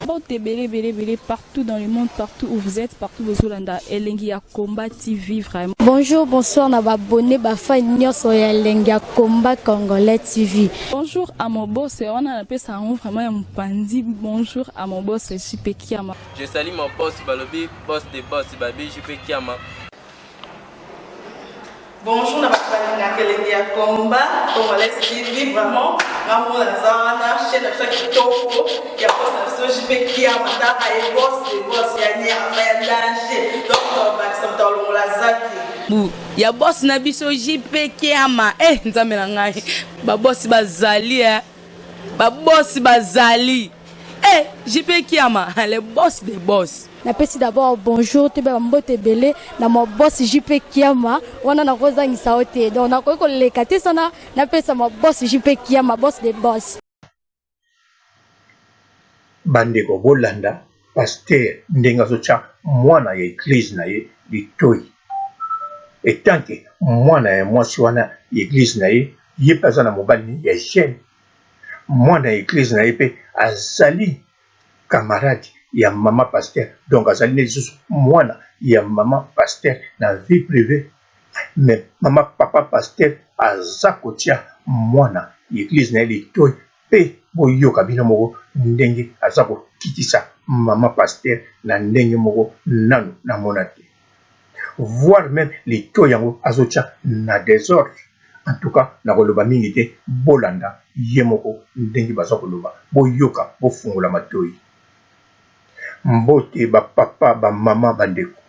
Bon, t'es belé partout dans le monde, partout où vous êtes, partout où vous êtes, Elengi Combat TV, vraiment. Bonjour, bonsoir, on va abonné, bafa nyonso ya Elengi Combat Congolais TV. Bonjour à mon boss, on a appelé ça vraiment un pandi. Bonjour à mon boss, JP Kiama. Je salue mon boss, Balobi, boss des boss, Babi, JP Kiama. Bonjour, on a appelé Elengi Combat Congolais TV, vraiment. Maman Lazana, chaîne de chaque topo, il y a pas de JP Kiama, et boss des boss, il y a un danger. Donc, on va s'entendre dans la zaki. Ya boss na biso JP Kiama nzambe na ngai ba boss bazali ba boss bazali JP Kiama le boss des boss. Napesi d'abord bonjour te ba mbote belé na mo boss JP Kiama wana na kozangisa ote donc na ko lekate sana napesa mo boss JP Kiama boss des boss. Bandeko bolanda pasteur ndenga zocha mwana ya église na ye litoi. Et tant que moi na mwasi wana église na ye paza na mobali ya jeune moi na église na ye pe azali camarade ya mama pasteur donc azali ne juste mwana ya mama pasteur na vie privée mais mama papa pasteur aza kotia mwana église na ye litoi pe boyoka bino moko ndenge aza kokitisa mama pasteur na ndenge moko nanu na monate voire même les toyango azocha na désordre. En tout cas, na koloba mingi te bolanda yemoko ndengi baza koloba boyoka bofungola matoi. Mbote ba papa ba mama bandeko.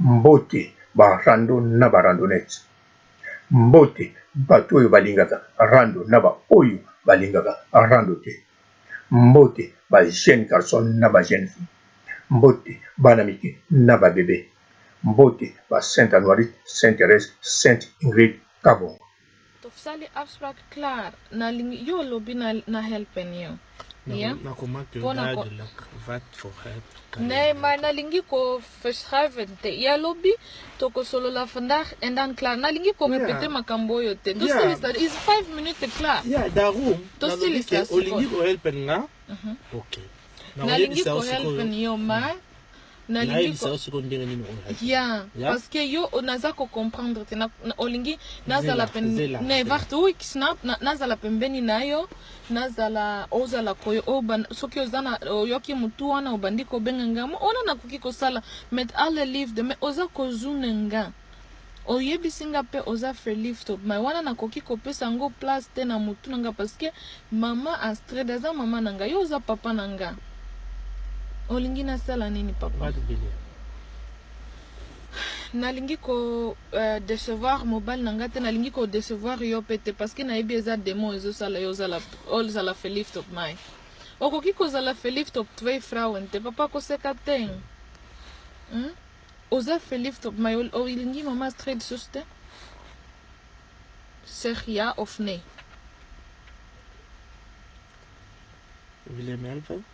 Mbote ba rando na ba randonnette. Mbote bato oyo balingaka rando na ba oyo balingaka rando te. Mbote ba jeune garçon na ba jeune fille. Mbote bana mike na ba bébé. Mbote ba Sainte Anoïde, Sainte Thérèse, Sainte Ingrid Kabongo. Tofsali afspraak klaar. Na lingi yo lobby na helpen yo. Ja? Na kom ik duidelijk wat voor help. Nee, maar na lingi ko verschuiven te. Ja lobby toko solo la vandaag en dan klaar. Na lingi ko repete makambo yo te. Dus is 5 minuten klaar. Ja, daarom. Dus stil is dat. Olingi ko helpen nga. Oké. Na lingi ko helpen yo maar. Ja, parce que yo naza ko comprendre te na olingi nazala pen ne wacht hoe ik snap nazala pembeni nayo nazala ozala koyo oban soki ozana yoki mutu wana obandi ko benga mo ona nakoki kosala met alle liefde me oza ko zunenga oyebisinga pe oza free lift up ma wana nakoki kopesa ngo place te na mutu nanga parce que mama Astrid eza mama nanga yo oza papa nanga. Olingi na sala nini papa? Nalingi ko décevoir mobile nangate nalingi ko décevoir yo pete parce que na ebi eza demo ezo sala yo zala all zala fe lift up mai. Okoki ko zala fe lift up twee vrouwen te papa ko seka ten. Oza fe lift up mai olingi mama straight suste? Zeg ja of nee? Wil je me helpen?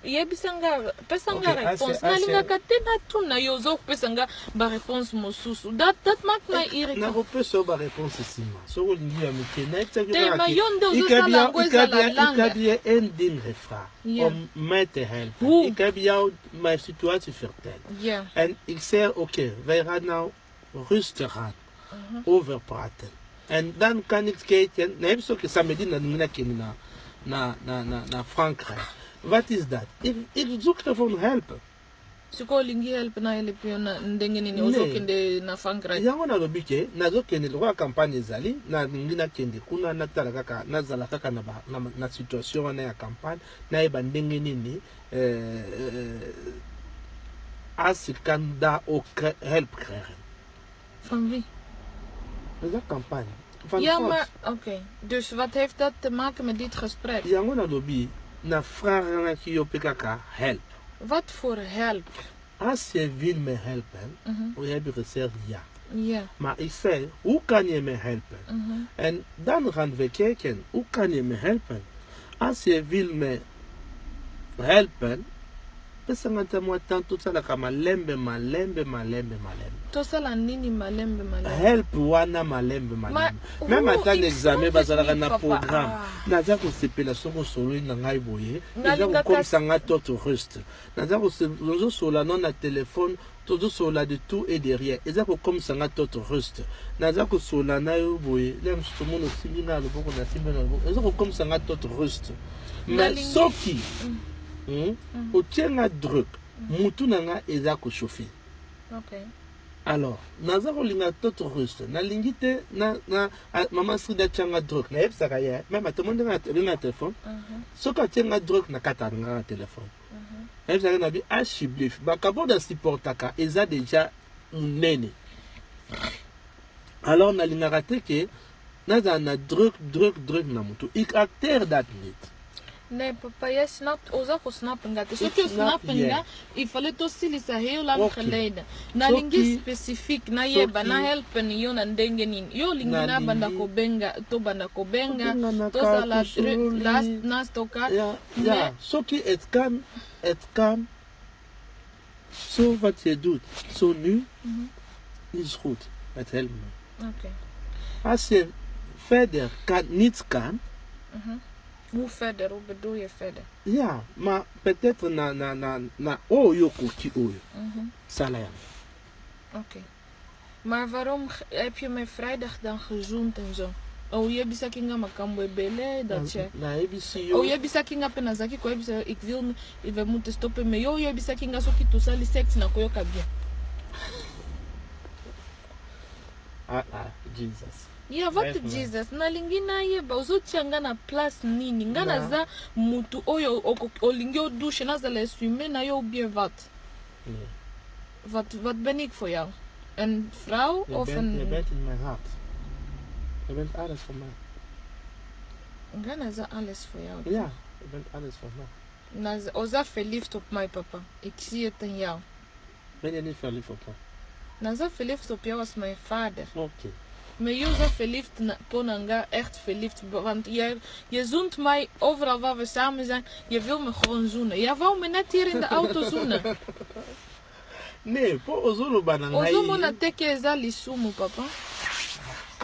Yebisanga pesanga réponse nalinga katena tuna yozo pesanga ba réponse mosusu that maakt mij irritant na ko so ba réponse sima so ko lingi ya mutena te ma yonde ozo sala ngweza la langa ikabia un din refra om mete help ikabia ma situatie vertellen en ik zeg oké, wij gaan nou rustig aan over praten en dan kan ik kijken na heb so ke samedi na nina kenina na Frankrijk. Wat is dat? Ik zoek ervan helpen. Suko lingi help na help na ndenge nini ozokende na Frankrijk. Yango na lobike nazokende kwa campagne ezali na ngina kende kuna natala kaka nazala kaka na situation wana ya campagne na eba ndenge nini asikanda o help krijgen. Van wie? Dat is campagne. Ja, maar oké. Dus wat heeft dat te maken met dit gesprek? Yango na lobi na vragen na kiyo pekaka help. Wat voor help? Als je wil me helpen, dan heb je gezegd ja. Ja. Maar ik zei, hoe kan je me helpen? En dan gaan we kijken, hoe kan je me helpen? Als je wil me helpen, opesanga ta mwa temps tosalaka malembe. tosala nini malembe help wana malembe. Même ata l'examen bazalaka na programme naza kosepela soko solo na ngai boye naza kokomisa nga toto reste naza kozosola no na telefone tozosola de tout et de rien eza kokomisa nga toto reste naza kosola na yo boye le msuto mono simbi na loboko na simbi na loboko eza kokomisa nga toto reste mais soki otienga drug mutu na nga eza kochauffe. Alors, naza kolinga toto reste na lingite na mama Srida tianga drug na yebsaka ye même atomonde na téléphone soka tianga drug na katanga na téléphone yebsaka na bi achiblif bakabo da supportaka eza déjà munene. Alors na linga te naza na drug na mutu ik acteur dat net. Nee, papa, jij snapt, Ozako snappen gaat. Dus je snappen gaat, ik val het aussi is heel lang geleden. Na lingi specifiek, na jeba, na helpen je na dengenin. Yo lingi na banda kobenga, to banda kobenga, to sala naast elkaar. Ja, Soki, het kan. Zo wat je doet, zo nu, is goed. Het helpt me. Als je verder niets kan. Hoe verder? Hoe bedoel je verder? Ja, maar peut-être na oyo koki oyo. Salaya. Oké. Maar waarom heb je mij vrijdag dan gezoend en zo? Oh, je bisa kinga makambo ebele dat je. Na ebisi yo. Oh, je bisa kinga pena zaki ko ebisa ik wil we moeten stoppen met yo je bisa kinga soki tosali sex na koyoka bien. Jesus. Ya wat Jesus na lingi na yeba uzotianga na place nini ngana za mutu oyo olingi odouche na za la essumer na yo bien wat. Wat ben ik voor jou? Een vrouw of een... Je bent in mijn hart. Je bent alles voor mij. Ngana za alles voor jou? Ja, je bent alles voor mij. Oza verliefd op mij, papa. Ik zie het in jou. Ben je niet verliefd op mij? Naza verliefd op jou als mijn vader. Oké. Maar je bent verliefd op Nanga, echt verliefd. Want je zoent mij overal waar we samen zijn. Je wil me gewoon zoenen. Jij wou me net hier in de auto zoenen. Nee, voor Ozolo bananga. Ozolo na teke eza lisumu, papa.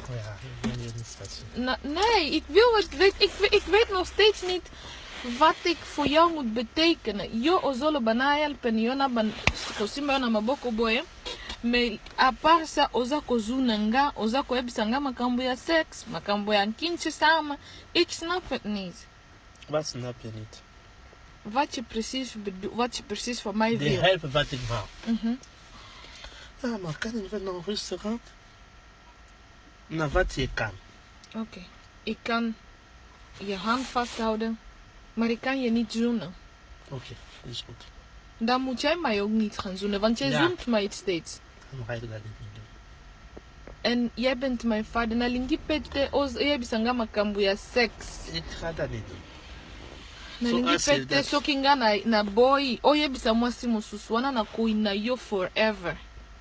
Ja, ik ben hier niet nee, ik wil het weten. Ik weet nog steeds niet wat ik voor jou moet betekenen. Yo Ozolo banaya peniona ban kosimba na maboko boye. Mais à part ça, oza kozunanga, oza koebisanga makambo ya seks, makambo ya kindje samen. Ik snap het niet. Wat snap je niet? Wat je precies van mij wil. Die helpen wat ik wou. Ja, maar kan ik wel naar een restaurant? Nou, wat je kan. Oké. Ik kan je hand vasthouden, maar ik kan je niet zoenen. Oké, is goed. Dan moet jij mij ook niet gaan zoenen, want jij zoent mij steeds. Dan ga je dat niet doen. En jij bent mijn vader. Na lingi pete, jij bisanga makambo ya seks. Ik ga dat niet doen. Na lingi pete, sokinga na boy. Jij bisa mwasi mususu, wana na kuina yo forever.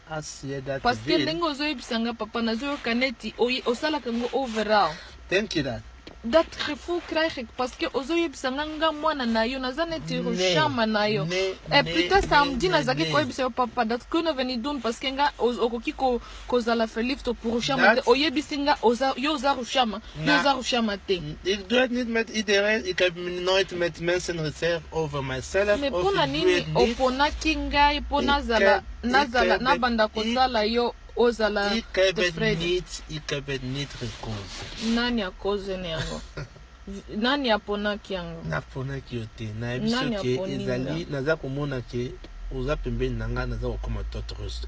As je dat parce que ndenge ozoye bisanga papa na zo kaneti, osala kango overal. Denk je dat? Dat gevoel krijg ik parce que ozoye bisanga nga mwana na yo naza neti roshama na yo. Et peut-être samedi nazaki koyebisa papa dat kunnen we niet doen parce que nga okoki kozala verliefd op roshama te oyebisinga yo oza roshama yo oza roshama te. Ik doe het niet met iedereen. Ik heb nooit met mensen gezegd over mezelf. Mais pona nini oponaki ngai pona zala na banda kozala yo ozala tevreden. Ik heb het niet gekozen. Nani akoze ne yango? Nani aponaki yango? Naponaki yo te. Na biso ke ezali naza komona ke oza pembeni na nga naza kokoma totrus.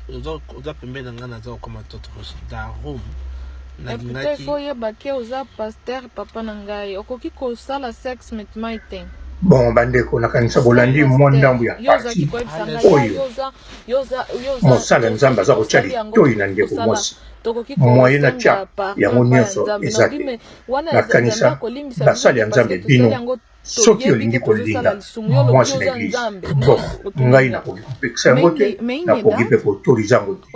Oza pembeni na nga naza kokoma totrus. Daarom peut-être faut yeba ke oza pasteur papa na ngai okoki kosala sex met my thing. Bon bandeko nakanisa bolandi mwa ndambu ya parti oyo mosala nzambe aza kotya litoi na ndeko mwasi moye na tya yango nyonso eza te nakanisa basali ya nzambe bino soki olingi kolinga mwasi na église bon ngai nakoki kopekisa yango te nakoki mpe kotoriza yango te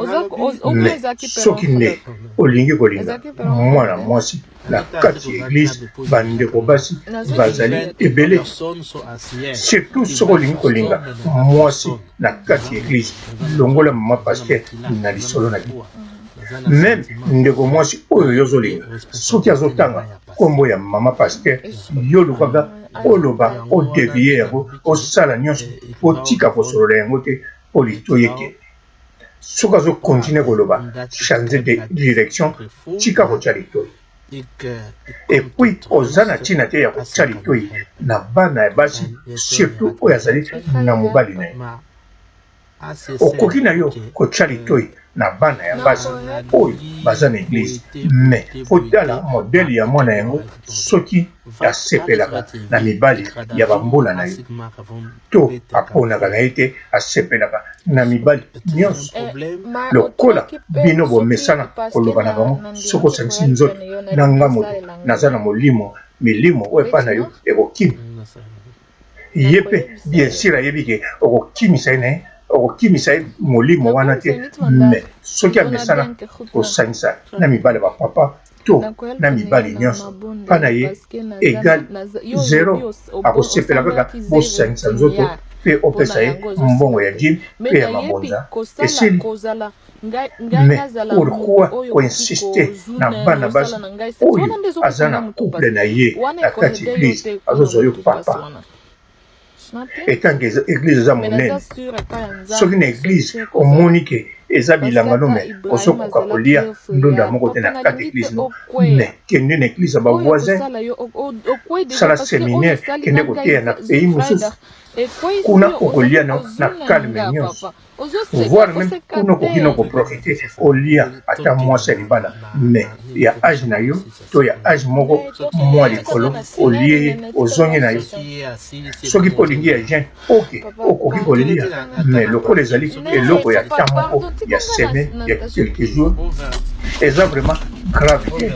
mais soki nde olingi kolinga mwana mwasi na kati ya église bandeko basi bazali ebele surtout soki olingi kolinga mwasi na kati ya église longola mama paster na lisolo na ye même ndeko mwasi oyo yozolinga soki azotanga kombo ya mama paster yolukaka oloba odevie yango osala nyonso otika kosolola yango te po litoyi ekende soki azokontinue koloba change de direction tika kotya litoyi epuis oza na ntina te ya kotya litoyi na bana ya basi surtout oyo azali na mobali na ye okoki na yo kotya litoyi na bana ya basi oyo baza na église mais otala modele ya mwana yango soki asepelaka na mibali ya bambula na ye to aponaka na ye te asepelaka na mibali nyonso lokola bino bomesana koloba na bango soki osangisi nzoto na nga moto naza na molimo milimo oyo epa na yo ekokimi ye mpe bien sûr ayebi ke okokimisa ye na ye okokimisa ye molimo wana te mais soki amesana kosangisa na mibali bapapa to na mibali nyonso mpa na ye egal 0 akosepela kaka bosangisa nzoto mpe opesa ye mbongo ya jim mpe ya mabonza esili mais pourquoi koinsiste na bana basi oyo aza na couple na ye na kati église azozwa yo papa etanke église eza monene soki na église omoni ke eza bilangano me ozokoka kolia ndonda moko te na kati église no mais kende na église ya bavoisin sala séminaire kende koteya na pays mosusu kuna okolia na calme nyonso voire même kuna okoki na koprofite olia ata mwasi ya libala mais ya age na yo to ya age moko mwa likolo olie ye ozongi na yo soki mpo olingi ya jeune oke okoki kolia mais lokola ezali eloko ya ta moko ya semaine ya quelques jours eza vraiment grave te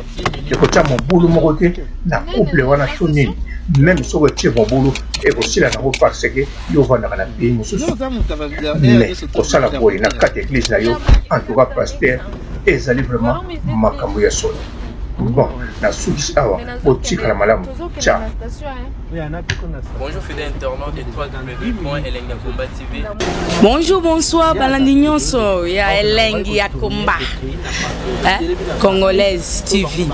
ekotya mobulu moko te na couple wana to nini même soki otie mobulu ekosila nango parce ke yo ovandaka na pays mosusu mais kosala boye na kati église na yo en tout cas paster ezali vraiment makambo ya solo bon na sukisi awa otikala malamu ciao. Bonjour fidèle internaute et www.elengyakomba.tv. Bonjour, bonsoir, balandi nyonso ya Elengi ya Komba. Congolaise TV.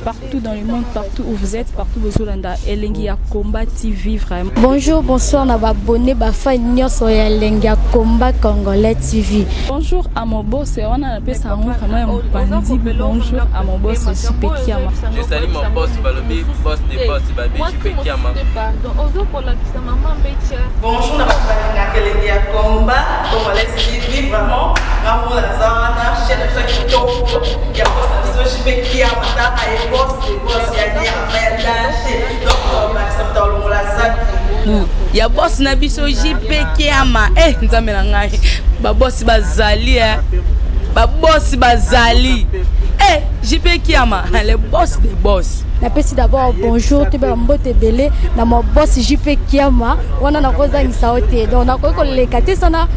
Partout dans le monde, partout où vous êtes, partout où vous êtes, Elengi ya Komba TV vraiment. Bonjour, bonsoir, na abonné ba fan nyonso ya Elengi ya Komba Congolais TV. Bonjour à mon boss, on a appelé ça vraiment un bandit. Bonjour à mon boss JP Kiama. Je salue mon boss Balobi, boss des boss Babi JP Kiama. Bonjour na Elengi ya Komba Congolais TV vraiment. Ngamo la zana chaîne ça qui top ya boss na JP Kiama ta ay boss des boss ya ni amelage donc accepte le la zaki. Ya boss na biso JP Kiama nzambe na ngai ba boss bazali ba boss bazali JP Kiama le boss des boss. Napesi d'abord bonjour te ba mbote belé na mo boss JP Kiama wana na kozangisa ote donc na ko lekate sana